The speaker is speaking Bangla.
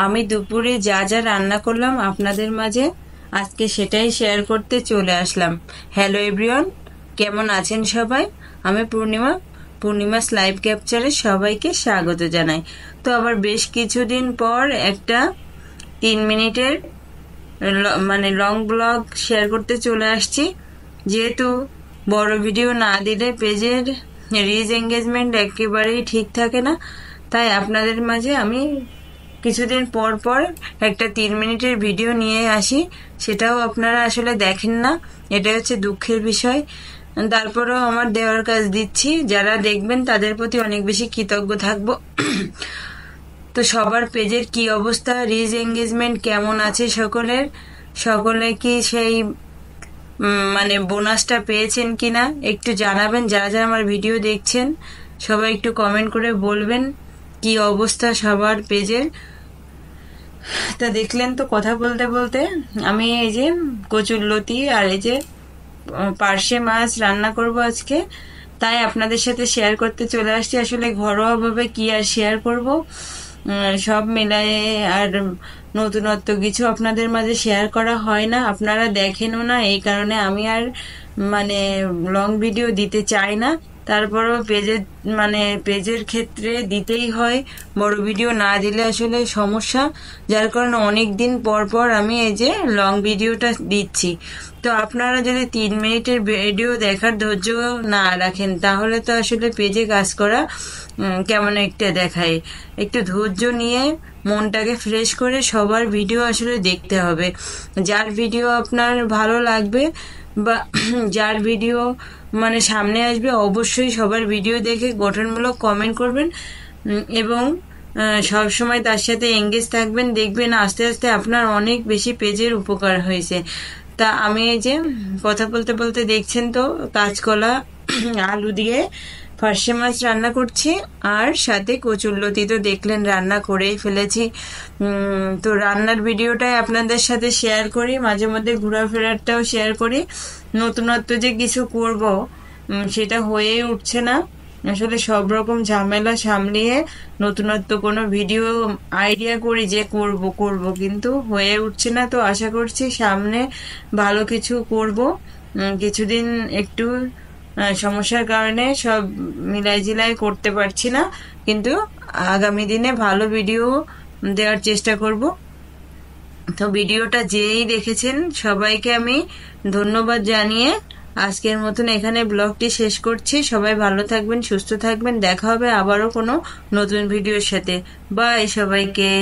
আমি দুপুরে যা যা রান্না করলাম আপনাদের মাঝে আজকে সেটাই শেয়ার করতে চলে আসলাম। হ্যালো এভরিওয়ান, কেমন আছেন সবাই? আমি পূর্ণিমাস লাইভ ক্যাপচারে সবাইকে স্বাগত জানাই। তো আবার বেশ কিছুদিন পর একটা 3 মিনিটের মানে লং ব্লগ শেয়ার করতে চলে আসছি। যেহেতু বড় ভিডিও না দিলে পেজের রিচ এঙ্গেজমেন্ট একেবারেই ঠিক থাকে না, তাই আপনাদের মাঝে আমি কিছুদিন পর পর একটা 3 মিনিটের ভিডিও নিয়ে আসি। সেটাও আপনারা আসলে দেখেন না, এটা হচ্ছে দুঃখের বিষয়। তারপরেও আমার দেওয়ার কাজ দিচ্ছি, যারা দেখবেন তাদের প্রতি অনেক বেশি কৃতজ্ঞ থাকবো। তো সবার পেজের কি অবস্থা, রিচ এঙ্গেজমেন্ট কেমন আছে সকলে কি সেই মানে বোনাসটা পেয়েছেন কিনা একটু জানাবেন। যারা যারা আমার ভিডিও দেখছেন সবাই একটু কমেন্ট করে বলবেন কি অবস্থা সবার পেজের। তা দেখলেন তো, কথা বলতে বলতে আমি এই যে কচুরলতি আর এই যে পার্শে মাছ রান্না করব আজকে, তাই আপনাদের সাথে শেয়ার করতে চলে আসছি। আসলে ঘরোয়াভাবে কি আর শেয়ার করব, সব মিলায়ে আর নতুনত্ব কিছু আপনাদের মাঝে শেয়ার করা হয় না, আপনারা দেখেনও না, এই কারণে আমি আর মানে লং ভিডিও দিতে চাই না। তারপরও পেজের ক্ষেত্রে দিতেই হয়, বড় ভিডিও না দিলে আসলে সমস্যা, যার কারণে অনেক দিন পর পর আমি এই যে লং ভিডিওটা দিচ্ছি। তো আপনারা যদি 3 মিনিটের ভিডিও দেখার ধৈর্য না রাখেন তাহলে তো আসলে পেজে কাজ করা কেমন একটা দেখায়। একটু ধৈর্য নিয়ে মনটাকে ফ্রেশ করে সবার ভিডিও আসলে দেখতে হবে। যার ভিডিও আপনার ভালো লাগবে বা যার ভিডিও মানে সামনে আসবে, অবশ্যই সবার ভিডিও দেখে গঠনমূলক কমেন্ট করবেন এবং সব সময় তার সাথে এঙ্গেজ থাকবেন। দেখবেন আস্তে আস্তে আপনার অনেক বেশি পেজের উপকার হয়েছে। তা আমি এই যে কথা বলতে বলতে দেখছেন তো কাঁচকলা আলু দিয়ে পার্শে মাছ রান্না করছি, আর সাথে কচুরলতি তো দেখলেন রান্না করেই ফেলেছি। তো রান্নার ভিডিওটাই আপনাদের সাথে শেয়ার করি, মাঝে মধ্যে ঘোরাফেরাটাও শেয়ার করি। নতুনত্ব যে কিছু করব সেটা হয়ে উঠছে না, আসলে সব রকম ঝামেলা সামলিয়ে নতুনত্ব কোনো ভিডিও আইডিয়া করি যে করব কিন্তু হয়ে উঠছে না। তো আশা করছি সামনে ভালো কিছু করব। কিছুদিন একটু সমস্যার কারণে সব মিলাই জিলাই করতে পারছি না, কিন্তু আগামী দিনে ভালো ভিডিও দেওয়ার চেষ্টা করব। তো ভিডিওটা যেই দেখেছেন সবাইকে আমি ধন্যবাদ জানিয়ে আজকের মতন এখানে ব্লগটি শেষ করছি। সবাই ভালো থাকবেন, সুস্থ থাকবেন, দেখা হবে আবারও কোনো নতুন ভিডিওর সাথে। বাই সবাইকে।